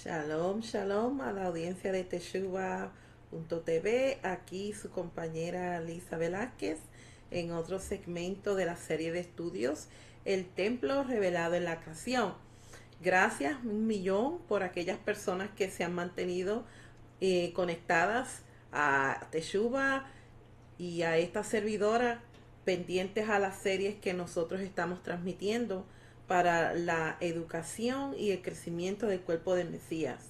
Shalom, shalom a la audiencia de Teshuva.tv. Aquí su compañera Lisa Velázquez en otro segmento de la serie de estudios El Templo Revelado en la Creación. Gracias 1.000.000 por aquellas personas que se han mantenido conectadas a Teshuva y a esta servidora, pendientes a las series que nosotros estamos transmitiendo para la educación y el crecimiento del cuerpo del Mesías.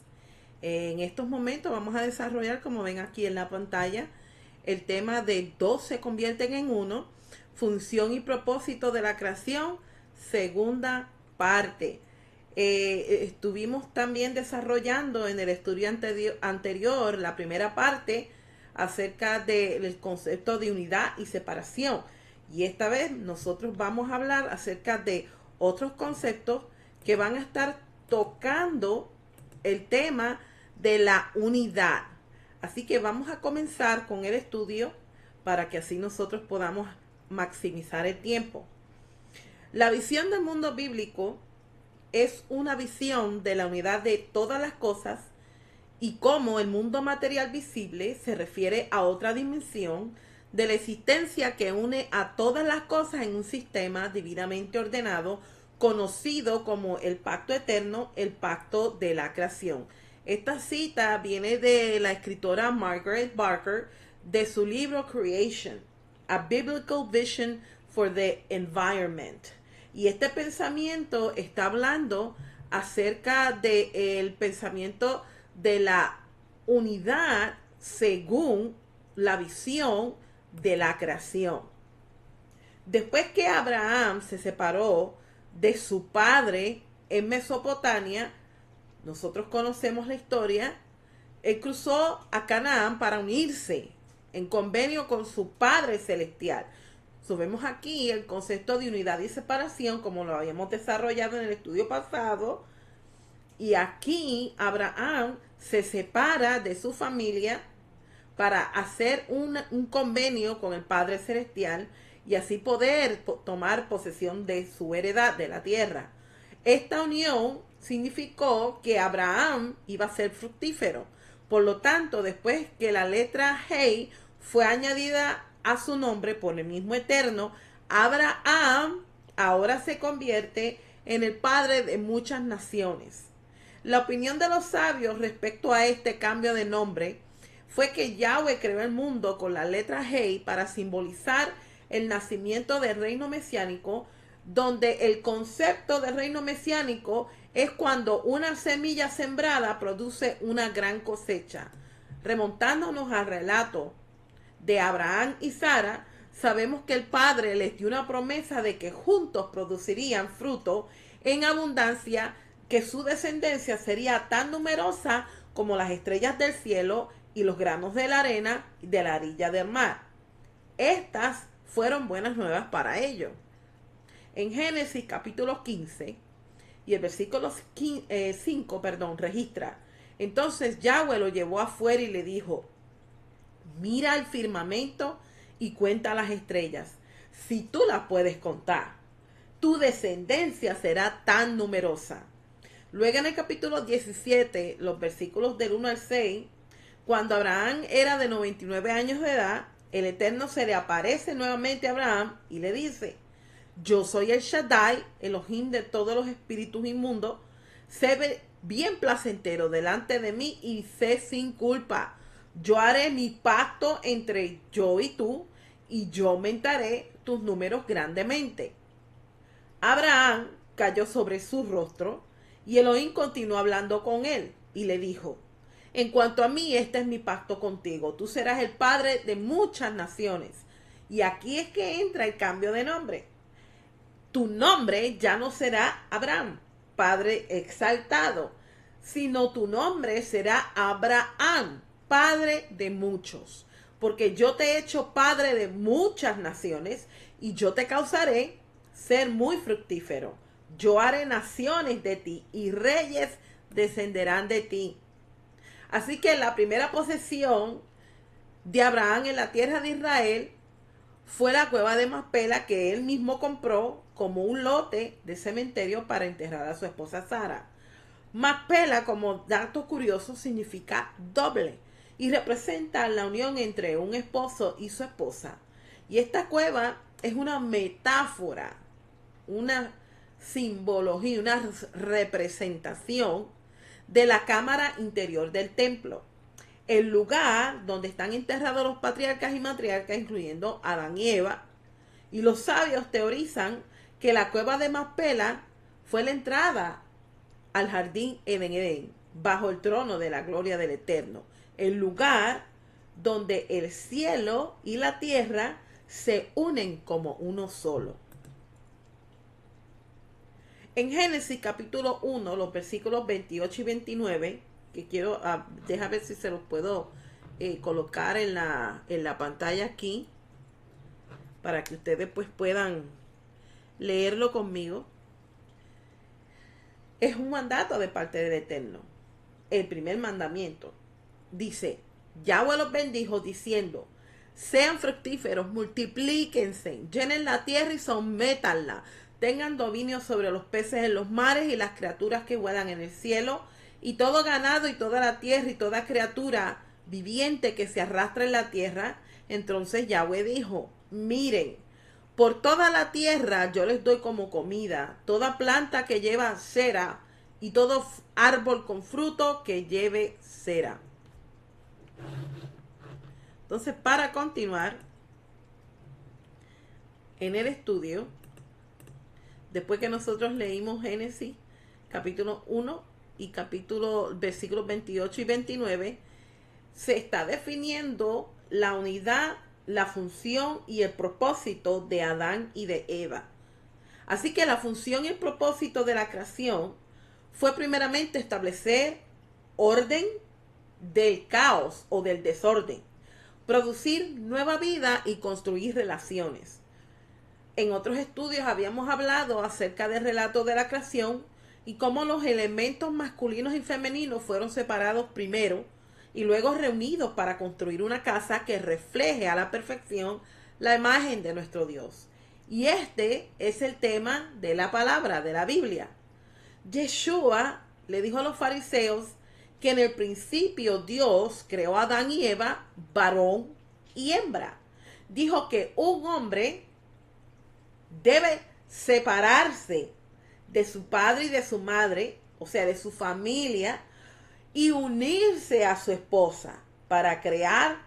En estos momentos vamos a desarrollar, como ven aquí en la pantalla, el tema de dos se convierten en uno, función y propósito de la creación, segunda parte. Estuvimos también desarrollando en el estudio anterior la primera parte acerca del concepto de unidad y separación. Y esta vez nosotros vamos a hablar acerca de otros conceptos que van a estar tocando el tema de la unidad. Así que vamos a comenzar con el estudio para que así nosotros podamos maximizar el tiempo. La visión del mundo bíblico es una visión de la unidad de todas las cosas y cómo el mundo material visible se refiere a otra dimensión de la existencia que une a todas las cosas en un sistema divinamente ordenado, conocido como el pacto eterno, el pacto de la creación. Esta cita viene de la escritora Margaret Barker de su libro Creation, A Biblical Vision for the Environment. Y este pensamiento está hablando acerca del pensamiento de la unidad según la visión de la creación. Después que Abraham se separó de su padre en Mesopotamia, nosotros conocemos la historia, él cruzó a Canaán para unirse en convenio con su Padre Celestial. Vemos aquí el concepto de unidad y separación como lo habíamos desarrollado en el estudio pasado. Y aquí Abraham se separa de su familia para hacer un convenio con el Padre Celestial y así poder tomar posesión de su heredad de la tierra. Esta unión significó que Abraham iba a ser fructífero. Por lo tanto, después que la letra Hey fue añadida a su nombre por el mismo Eterno, Abraham ahora se convierte en el padre de muchas naciones. La opinión de los sabios respecto a este cambio de nombre fue que Yahweh creó el mundo con la letra Hey para simbolizar el nacimiento del reino mesiánico, donde el concepto de reino mesiánico es cuando una semilla sembrada produce una gran cosecha. Remontándonos al relato de Abraham y Sara, sabemos que el Padre les dio una promesa de que juntos producirían fruto en abundancia, que su descendencia sería tan numerosa como las estrellas del cielo y los granos de la arena de la orilla del mar. Estas fueron buenas nuevas para ellos. En Génesis capítulo 15 y el versículo 5, registra: entonces Yahweh lo llevó afuera y le dijo: mira el firmamento y cuenta las estrellas, si tú las puedes contar. Tu descendencia será tan numerosa. Luego en el capítulo 17, los versículos del 1 al 6, cuando Abraham era de 99 años de edad, el Eterno se le aparece nuevamente a Abraham y le dice: yo soy el Shaddai, Elohim de todos los espíritus inmundos. Sé bien placentero delante de mí y sé sin culpa. Yo haré mi pacto entre yo y tú, y yo aumentaré tus números grandemente. Abraham cayó sobre su rostro, y Elohim continuó hablando con él, y le dijo: en cuanto a mí, este es mi pacto contigo. Tú serás el padre de muchas naciones. Y aquí es que entra el cambio de nombre. Tu nombre ya no será Abraham, padre exaltado, sino tu nombre será Abraham, padre de muchos, porque yo te he hecho padre de muchas naciones y yo te causaré ser muy fructífero. Yo haré naciones de ti y reyes descenderán de ti. Así que la primera posesión de Abraham en la tierra de Israel fue la cueva de Macpela, que él mismo compró como un lote de cementerio para enterrar a su esposa Sara. Macpela, como dato curioso, significa doble y representa la unión entre un esposo y su esposa. Y esta cueva es una metáfora, una simbología, una representación de la cámara interior del templo, el lugar donde están enterrados los patriarcas y matriarcas, incluyendo Adán y Eva. Y los sabios teorizan que la cueva de Macpela fue la entrada al jardín Edén, bajo el trono de la gloria del Eterno, el lugar donde el cielo y la tierra se unen como uno solo. En Génesis capítulo 1, los versículos 28 y 29, que quiero, deja ver si se los puedo colocar en la pantalla aquí, para que ustedes pues puedan leerlo conmigo. Es un mandato de parte del Eterno. El primer mandamiento dice: Yahweh los bendijo diciendo: sean fructíferos, multiplíquense, llenen la tierra y sométanla, tengan dominio sobre los peces en los mares y las criaturas que vuelan en el cielo, y todo ganado y toda la tierra y toda criatura viviente que se arrastra en la tierra. Entonces Yahweh dijo: miren, por toda la tierra yo les doy como comida toda planta que lleva cera y todo árbol con fruto que lleve cera. Entonces, para continuar en el estudio, después que nosotros leímos Génesis capítulo 1 y versículos 28 y 29, se está definiendo la unidad, la función y el propósito de Adán y de Eva. Así que la función y el propósito de la creación fue primeramente establecer orden del caos o del desorden, producir nueva vida y construir relaciones. En otros estudios habíamos hablado acerca del relato de la creación y cómo los elementos masculinos y femeninos fueron separados primero y luego reunidos para construir una casa que refleje a la perfección la imagen de nuestro Dios. Y este es el tema de la palabra, de la Biblia. Yeshua le dijo a los fariseos que en el principio Dios creó a Adán y Eva, varón y hembra. Dijo que un hombre debe separarse de su padre y de su madre, o sea, de su familia, y unirse a su esposa para crear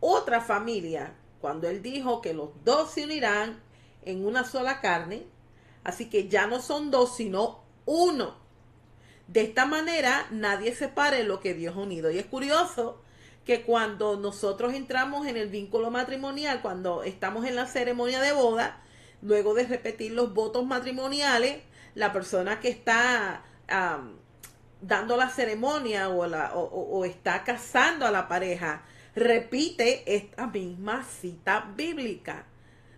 otra familia. Cuando él dijo que los dos se unirán en una sola carne, así que ya no son dos, sino uno. De esta manera nadie separe lo que Dios ha unido. Y es curioso que cuando nosotros entramos en el vínculo matrimonial, cuando estamos en la ceremonia de boda, luego de repetir los votos matrimoniales, la persona que está dando la ceremonia o está casando a la pareja repite esta misma cita bíblica,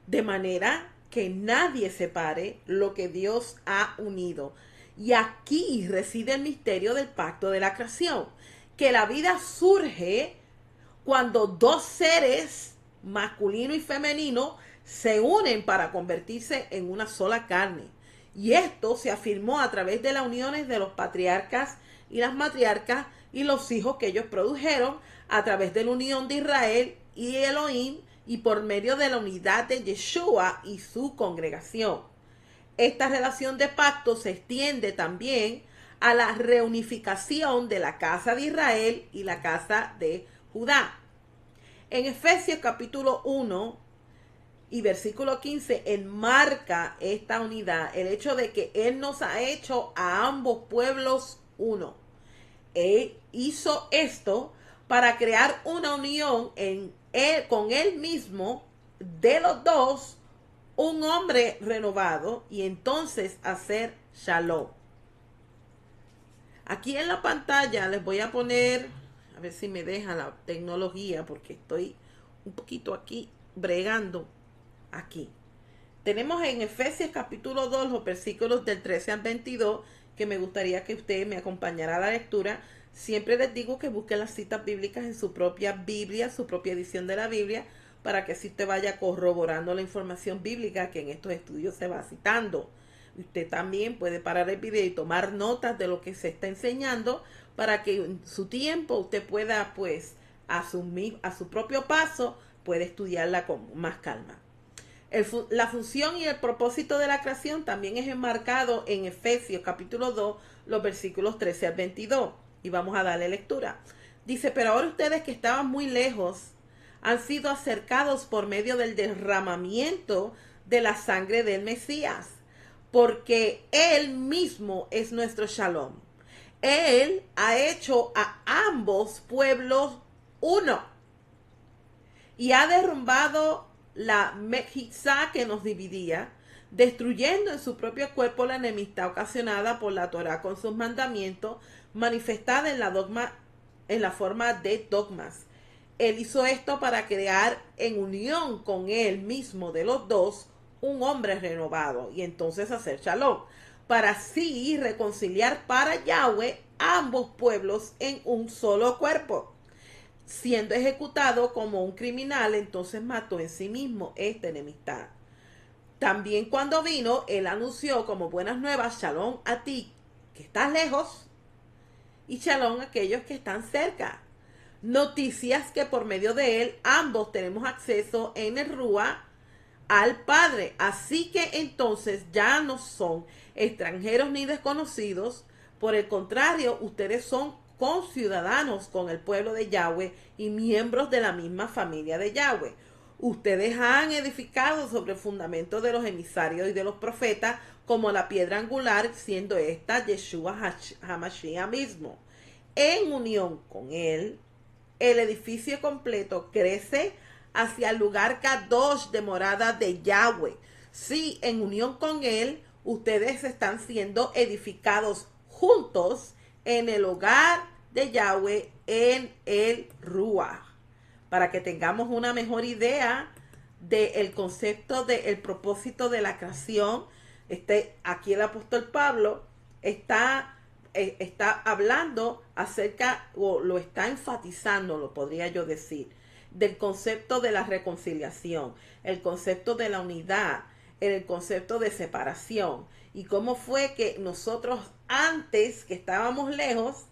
de manera que nadie separe lo que Dios ha unido. Y aquí reside el misterio del pacto de la creación, que la vida surge cuando dos seres, masculino y femenino, se unen para convertirse en una sola carne. Y esto se afirmó a través de las uniones de los patriarcas y las matriarcas y los hijos que ellos produjeron a través de la unión de Israel y Elohim y por medio de la unidad de Yeshua y su congregación. Esta relación de pacto se extiende también a la reunificación de la casa de Israel y la casa de Judá. En Efesios capítulo 1 y versículo 15 enmarca esta unidad, el hecho de que Él nos ha hecho a ambos pueblos uno. Él hizo esto para crear una unión con Él mismo de los dos, un hombre renovado, y entonces hacer shalom. Aquí en la pantalla les voy a poner, a ver si me deja la tecnología, porque estoy un poquito aquí bregando aquí. Tenemos en Efesios capítulo 2 los versículos del 13 al 22, que me gustaría que usted me acompañara a la lectura. Siempre les digo que busquen las citas bíblicas en su propia Biblia, su propia edición de la Biblia, para que así usted vaya corroborando la información bíblica que en estos estudios se va citando. Usted también puede parar el video y tomar notas de lo que se está enseñando para que en su tiempo usted pueda, pues, a su propio paso, puede estudiarla con más calma. La función y el propósito de la creación también es enmarcado en Efesios capítulo 2, los versículos 13 al 22. Y vamos a darle lectura. Dice, pero ahora ustedes que estaban muy lejos han sido acercados por medio del derramamiento de la sangre del Mesías, porque Él mismo es nuestro Shalom. Él ha hecho a ambos pueblos uno y ha derrumbado la mejizá que nos dividía, destruyendo en su propio cuerpo la enemistad ocasionada por la Torá con sus mandamientos, manifestada en la forma de dogmas. Él hizo esto para crear en unión con él mismo de los dos un hombre renovado y entonces hacer shalom, para así reconciliar para Yahweh ambos pueblos en un solo cuerpo. Siendo ejecutado como un criminal, entonces mató en sí mismo esta enemistad. También cuando vino, él anunció como buenas nuevas, shalom a ti que estás lejos y shalom a aquellos que están cerca. Noticias que por medio de él ambos tenemos acceso en el Rúa al Padre. Así que entonces ya no son extranjeros ni desconocidos. Por el contrario, ustedes son conciudadanos con el pueblo de Yahweh y miembros de la misma familia de Yahweh. Ustedes han edificado sobre el fundamento de los emisarios y de los profetas como la piedra angular, siendo esta Yeshua HaMashiach mismo. En unión con él, el edificio completo crece hacia el lugar Kadosh de morada de Yahweh. Sí, en unión con él, ustedes están siendo edificados juntos en el hogar de Yahweh en el Ruach. Para que tengamos una mejor idea del concepto del propósito de la creación, aquí el apóstol Pablo está hablando acerca, o lo está enfatizando, lo podría yo decir, del concepto de la reconciliación, el concepto de la unidad, el concepto de separación, y cómo fue que nosotros antes que estábamos lejos,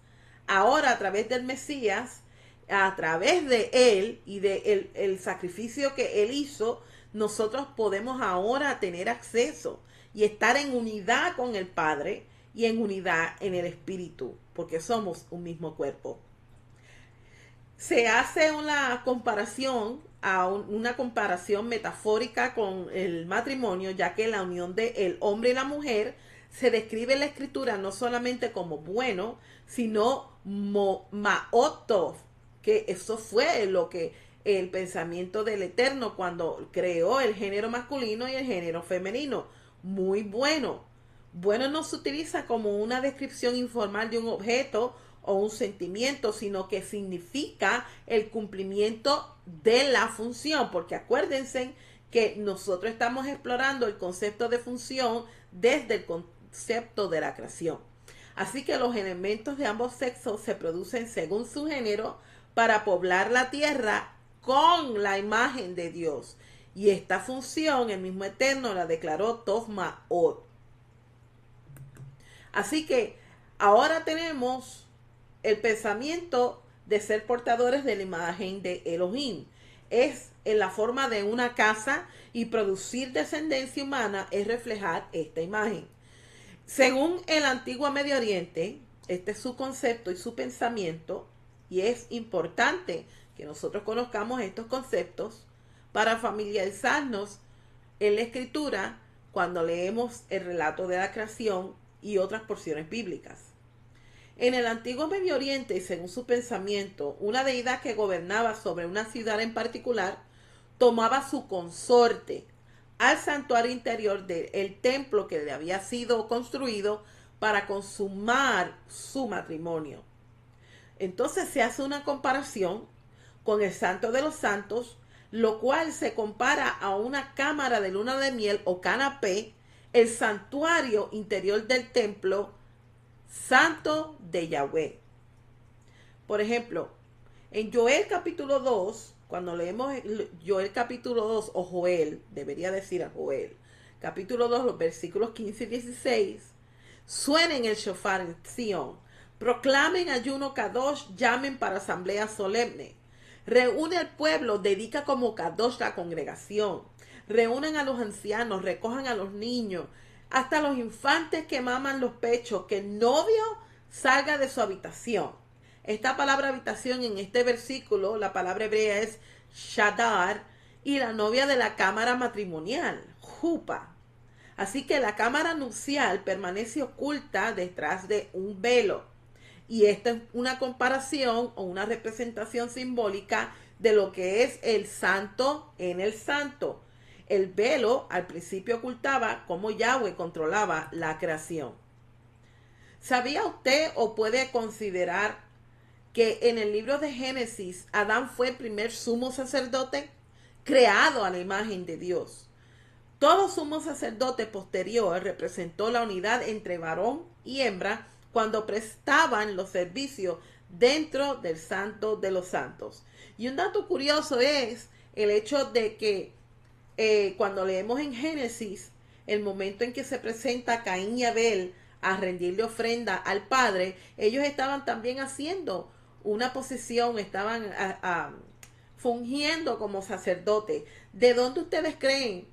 ahora a través del Mesías, a través de él y de el sacrificio que él hizo, nosotros podemos ahora tener acceso y estar en unidad con el Padre y en unidad en el Espíritu, porque somos un mismo cuerpo. Se hace una comparación, una comparación metafórica con el matrimonio, ya que la unión del hombre y la mujer se describe en la escritura no solamente como bueno, sino ma'otov, que eso fue lo que el pensamiento del Eterno cuando creó el género masculino y el género femenino. Muy bueno. Bueno no se utiliza como una descripción informal de un objeto o un sentimiento, sino que significa el cumplimiento de la función, porque acuérdense que nosotros estamos explorando el concepto de función desde el concepto de la creación. Así que los elementos de ambos sexos se producen según su género para poblar la tierra con la imagen de Dios. Y esta función el mismo Eterno la declaró Tov Ma'od. Así que ahora tenemos el pensamiento de ser portadores de la imagen de Elohim. Es en la forma de una casa y producir descendencia humana es reflejar esta imagen. Según el antiguo Medio Oriente, este es su concepto y su pensamiento, y es importante que nosotros conozcamos estos conceptos para familiarizarnos en la escritura cuando leemos el relato de la creación y otras porciones bíblicas. En el antiguo Medio Oriente, según su pensamiento, una deidad que gobernaba sobre una ciudad en particular tomaba su consorte al santuario interior del templo que le había sido construido para consumar su matrimonio. Entonces se hace una comparación con el Santo de los Santos, lo cual se compara a una cámara de luna de miel o canapé, el santuario interior del templo santo de Yahweh. Por ejemplo, en Joel capítulo 2, cuando leemos Joel capítulo 2, o Joel, debería decir a Joel, capítulo 2, los versículos 15 y 16, suenen el shofar en Sion, proclamen ayuno Kadosh, llamen para asamblea solemne, reúne al pueblo, dedica como Kadosh la congregación, reúnan a los ancianos, recojan a los niños, hasta los infantes que maman los pechos, que el novio salga de su habitación. Esta palabra habitación en este versículo, la palabra hebrea es shadar, y la novia de la cámara matrimonial, jupa. Así que la cámara nupcial permanece oculta detrás de un velo. Y esta es una comparación o una representación simbólica de lo que es el santo en el santo. El velo al principio ocultaba cómo Yahweh controlaba la creación. ¿Sabía usted o puede considerar que en el libro de Génesis Adán fue el primer sumo sacerdote creado a la imagen de Dios? Todo sumo sacerdote posterior representó la unidad entre varón y hembra cuando prestaban los servicios dentro del Santo de los Santos. Y un dato curioso es el hecho de que cuando leemos en Génesis, el momento en que se presenta Caín y Abel a rendirle ofrenda al Padre, ellos estaban también haciendo una posición, estaban fungiendo como sacerdote. ¿De dónde ustedes creen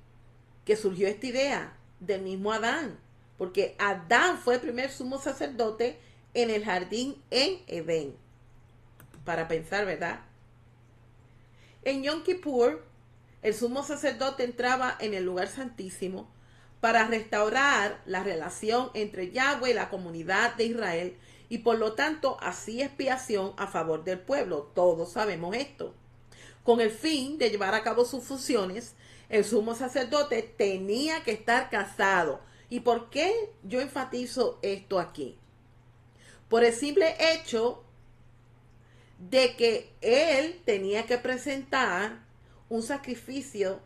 que surgió esta idea? Del mismo Adán, porque Adán fue el primer sumo sacerdote en el jardín en Edén. Para pensar, ¿verdad? En Yom Kippur, el sumo sacerdote entraba en el lugar santísimo para restaurar la relación entre Yahweh y la comunidad de Israel, y por lo tanto hacía expiación a favor del pueblo. Todos sabemos esto. Con el fin de llevar a cabo sus funciones, el sumo sacerdote tenía que estar casado. ¿Y por qué yo enfatizo esto aquí? Por el simple hecho de que él tenía que presentar un sacrificio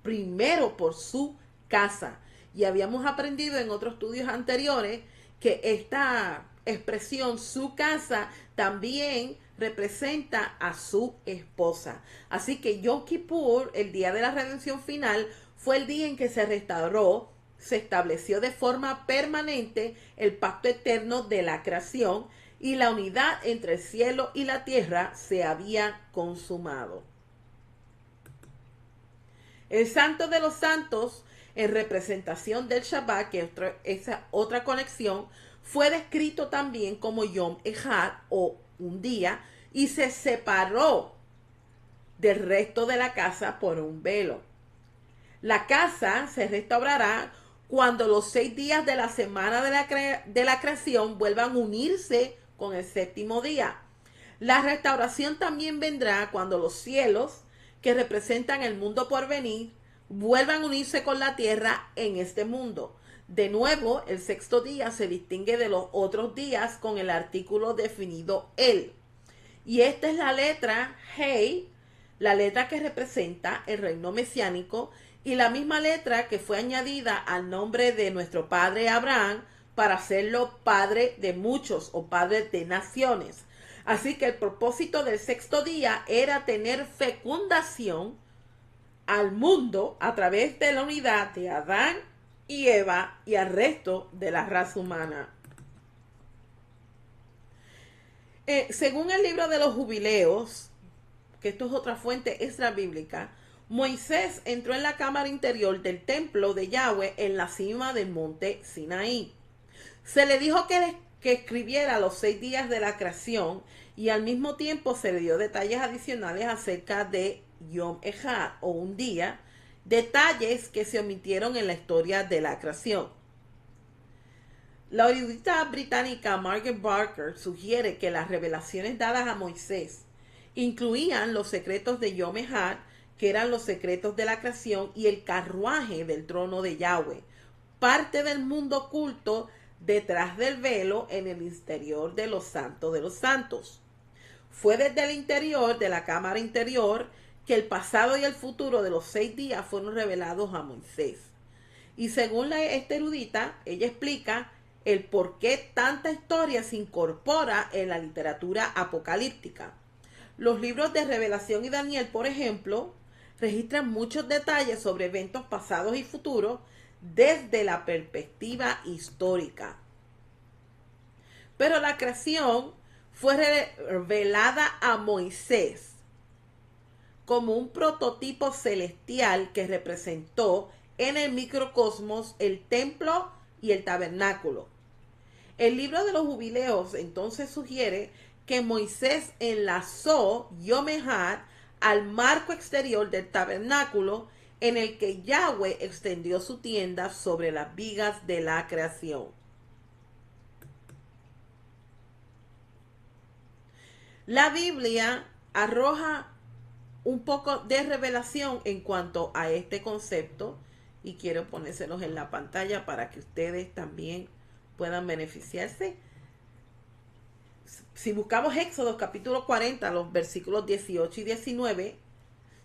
primero por su casa. Y habíamos aprendido en otros estudios anteriores que esta expresión, su casa, también representa a su esposa. Así que Yom Kippur, el día de la redención final, fue el día en que se restauró, se estableció de forma permanente el pacto eterno de la creación, y la unidad entre el cielo y la tierra se había consumado. El Santo de los Santos, en representación del Shabbat, que es otra conexión, fue descrito también como Yom Echad, o un día, y se separó del resto de la casa por un velo. La casa se restaurará cuando los 6 días de la semana de la creación vuelvan a unirse con el séptimo día. La restauración también vendrá cuando los cielos, que representan el mundo por venir, vuelvan a unirse con la tierra en este mundo. De nuevo, el sexto día se distingue de los otros días con el artículo definido el. Y esta es la letra Hey, la letra que representa el reino mesiánico, y la misma letra que fue añadida al nombre de nuestro padre Abraham para hacerlo padre de muchos o padre de naciones. Así que el propósito del sexto día era tener fecundación al mundo a través de la unidad de Adán y Eva y al resto de la raza humana. Según el libro de los Jubileos, que esto es otra fuente extra bíblica, Moisés entró en la cámara interior del templo de Yahweh en la cima del monte Sinaí. Se le dijo que escribiera los 6 días de la creación, y al mismo tiempo se le dio detalles adicionales acerca de Yom Echad, o un día, detalles que se omitieron en la historia de la creación. La erudita británica Margaret Barker sugiere que las revelaciones dadas a Moisés incluían los secretos de Yom Echad, que eran los secretos de la creación, y el carruaje del trono de Yahweh, parte del mundo oculto detrás del velo en el interior de los santos de los santos. Fue desde el interior de la cámara interior que el pasado y el futuro de los 6 días fueron revelados a Moisés. Y según esta erudita, ella explica el por qué tanta historia se incorpora en la literatura apocalíptica. Los libros de Revelación y Daniel, por ejemplo, registran muchos detalles sobre eventos pasados y futuros desde la perspectiva histórica. Pero la creación fue revelada a Moisés como un prototipo celestial que representó en el microcosmos el templo y el tabernáculo. El libro de los jubileos entonces sugiere que Moisés enlazó Yom Ejad al marco exterior del tabernáculo en el que Yahweh extendió su tienda sobre las vigas de la creación. La Biblia arroja un poco de revelación en cuanto a este concepto y quiero ponérselos en la pantalla para que ustedes también puedan beneficiarse. Si buscamos Éxodo capítulo 40, los versículos 18 y 19,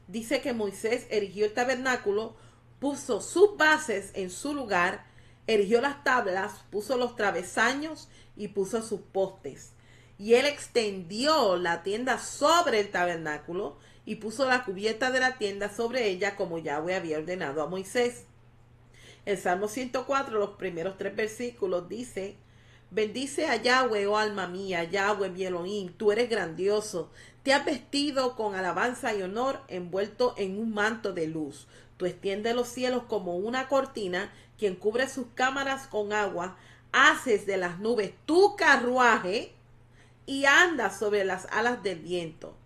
dice que Moisés erigió el tabernáculo, puso sus bases en su lugar, erigió las tablas, puso los travesaños y puso sus postes. Y él extendió la tienda sobre el tabernáculo y puso la cubierta de la tienda sobre ella como Yahweh había ordenado a Moisés. El Salmo 104, los primeros 3 versículos dice: bendice a Yahweh, oh alma mía, Yahweh mi Elohim, tú eres grandioso. Te has vestido con alabanza y honor, envuelto en un manto de luz. Tú extiendes los cielos como una cortina, quien cubre sus cámaras con agua. Haces de las nubes tu carruaje y andas sobre las alas del viento.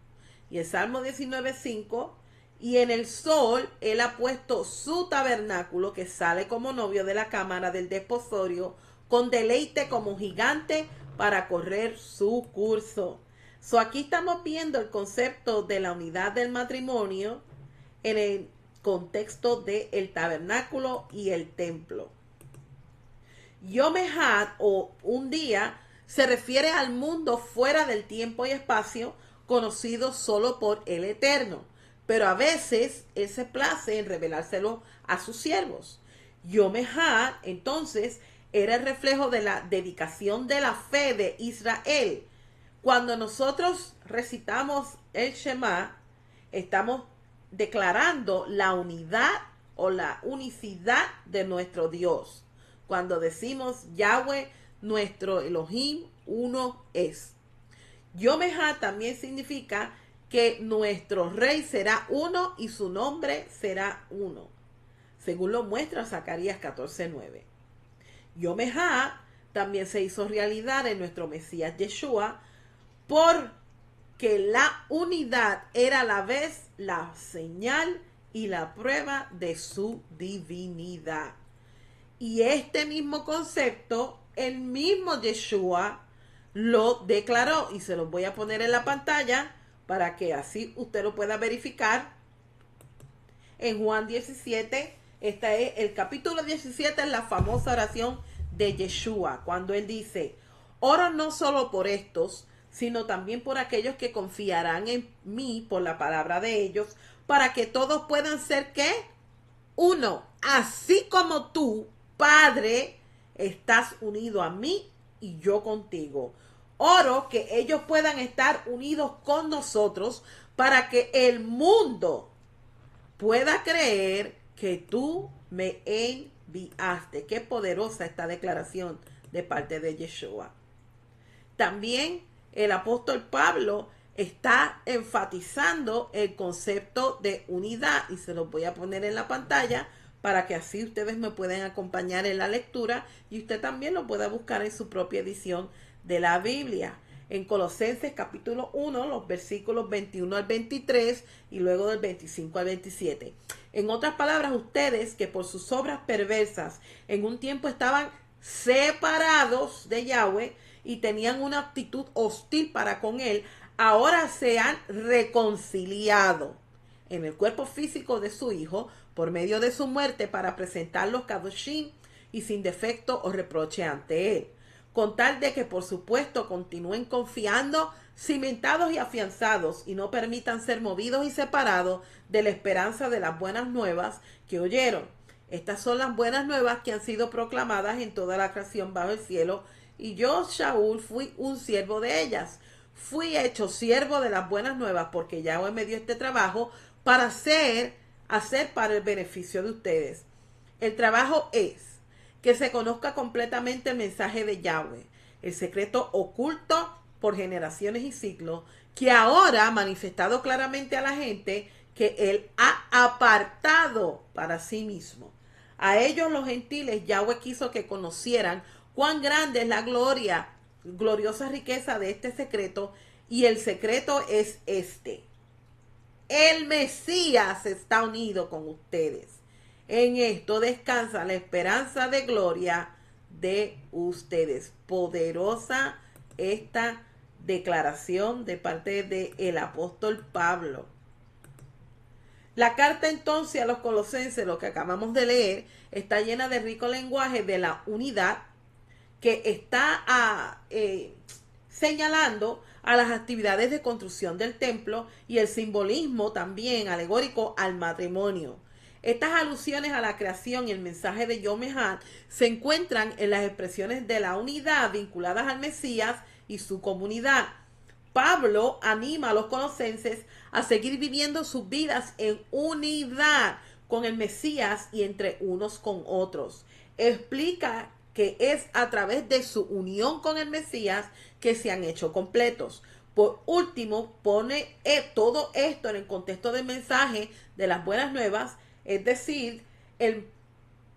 Y el Salmo 19:5, y en el sol él ha puesto su tabernáculo, que sale como novio de la cámara del desposorio, con deleite como gigante para correr su curso. Aquí estamos viendo el concepto de la unidad del matrimonio en el contexto del tabernáculo y el templo. Yom Ejad, o un día, se refiere al mundo fuera del tiempo y espacio, conocido solo por el Eterno, pero a veces él se place en revelárselo a sus siervos. Yom Ejad, entonces, era el reflejo de la dedicación de la fe de Israel. Cuando nosotros recitamos el Shema, estamos declarando la unidad o la unicidad de nuestro Dios. Cuando decimos Yahweh, nuestro Elohim, uno es. Yom Ejad también significa que nuestro rey será uno y su nombre será uno, según lo muestra Zacarías 14:9. Yom Ejad también se hizo realidad en nuestro Mesías Yeshua, porque la unidad era a la vez la señal y la prueba de su divinidad. Y este mismo concepto, el mismo Yeshua lo declaró, y se los voy a poner en la pantalla para que así usted lo pueda verificar. En Juan 17, este es el capítulo 17, es la famosa oración de Yeshua, cuando él dice: oro no solo por estos, sino también por aquellos que confiarán en mí por la palabra de ellos, para que todos puedan ser, ¿qué? Uno, así como tú, Padre, estás unido a mí y yo contigo. Oro que ellos puedan estar unidos con nosotros para que el mundo pueda creer que tú me enviaste. Qué poderosa esta declaración de parte de Yeshua. También el apóstol Pablo está enfatizando el concepto de unidad y se los voy a poner en la pantalla para que así ustedes me puedan acompañar en la lectura y usted también lo pueda buscar en su propia edición de la Biblia. En Colosenses capítulo 1, los versículos 21 al 23 y luego del 25 al 27. En otras palabras, ustedes que por sus obras perversas en un tiempo estaban separados de Yahweh y tenían una actitud hostil para con él, ahora se han reconciliado en el cuerpo físico de su Hijo por medio de su muerte para presentarlos kadoshim y sin defecto o reproche ante él, con tal de que por supuesto continúen confiando, cimentados y afianzados, y no permitan ser movidos y separados de la esperanza de las buenas nuevas que oyeron. Estas son las buenas nuevas que han sido proclamadas en toda la creación bajo el cielo, y yo, Shaul, fui un siervo de ellas. Fui hecho siervo de las buenas nuevas porque Yahweh me dio este trabajo para hacer para el beneficio de ustedes. El trabajo es que se conozca completamente el mensaje de Yahweh, el secreto oculto por generaciones y siglos, que ahora ha manifestado claramente a la gente que Él ha apartado para sí mismo. A ellos los gentiles Yahweh quiso que conocieran cuán grande es la gloriosa riqueza de este secreto, y el secreto es este: el Mesías está unido con ustedes. En esto descansa la esperanza de gloria de ustedes. Poderosa esta declaración de parte del apóstol Pablo. La carta entonces a los colosenses, lo que acabamos de leer, está llena de rico lenguaje de la unidad, que está señalando a las actividades de construcción del templo y el simbolismo también alegórico al matrimonio. Estas alusiones a la creación y el mensaje de Yom Ejad se encuentran en las expresiones de la unidad vinculadas al Mesías y su comunidad. Pablo anima a los colosenses a seguir viviendo sus vidas en unidad con el Mesías y entre unos con otros. Explica que es a través de su unión con el Mesías que se han hecho completos. Por último, pone todo esto en el contexto del mensaje de las buenas nuevas, es decir, el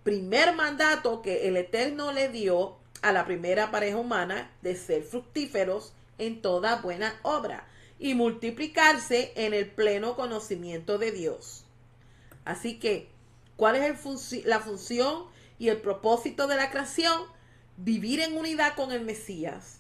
primer mandato que el Eterno le dio a la primera pareja humana de ser fructíferos en toda buena obra y multiplicarse en el pleno conocimiento de Dios. Así que, ¿cuál es la función y el propósito de la creación? Vivir en unidad con el Mesías,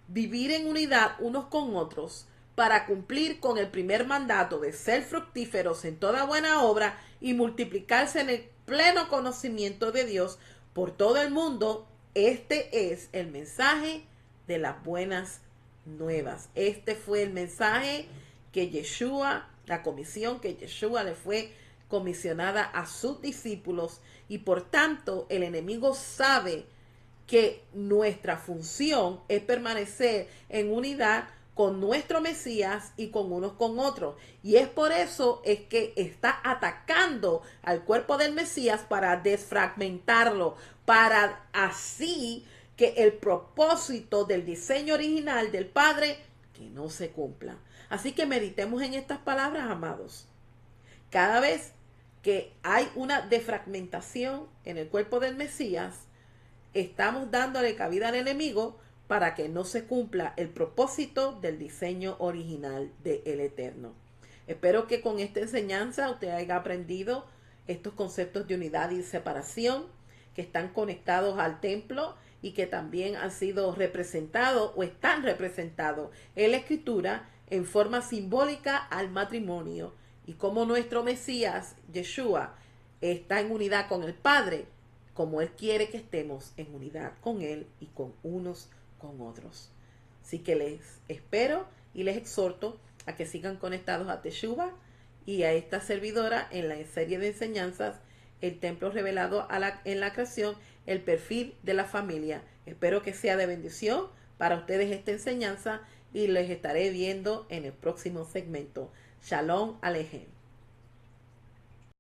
vivir en unidad unos con otros para cumplir con el primer mandato de ser fructíferos en toda buena obra y multiplicarse en el pleno conocimiento de Dios por todo el mundo. Este es el mensaje de las buenas nuevas. Este fue el mensaje que Yeshua, la comisión que Yeshua le fue comisionada a sus discípulos, y por tanto el enemigo sabe que nuestra función es permanecer en unidad con nuestro Mesías y con unos con otros, y es por eso es que está atacando al cuerpo del Mesías para desfragmentarlo, para así que el propósito del diseño original del Padre que no se cumpla. Así que meditemos en estas palabras, amados. Cada vez que hay una defragmentación en el cuerpo del Mesías, estamos dándole cabida al enemigo para que no se cumpla el propósito del diseño original del Eterno. Espero que con esta enseñanza usted haya aprendido estos conceptos de unidad y separación que están conectados al templo y que también han sido representados o están representados en la Escritura en forma simbólica al matrimonio, y como nuestro Mesías, Yeshua, está en unidad con el Padre, como Él quiere que estemos en unidad con Él y con unos con otros. Así que les espero y les exhorto a que sigan conectados a Teshuvah y a esta servidora en la serie de enseñanzas El Templo Revelado en la Creación, el perfil de la familia. Espero que sea de bendición para ustedes esta enseñanza y les estaré viendo en el próximo segmento. Shalom Alejem.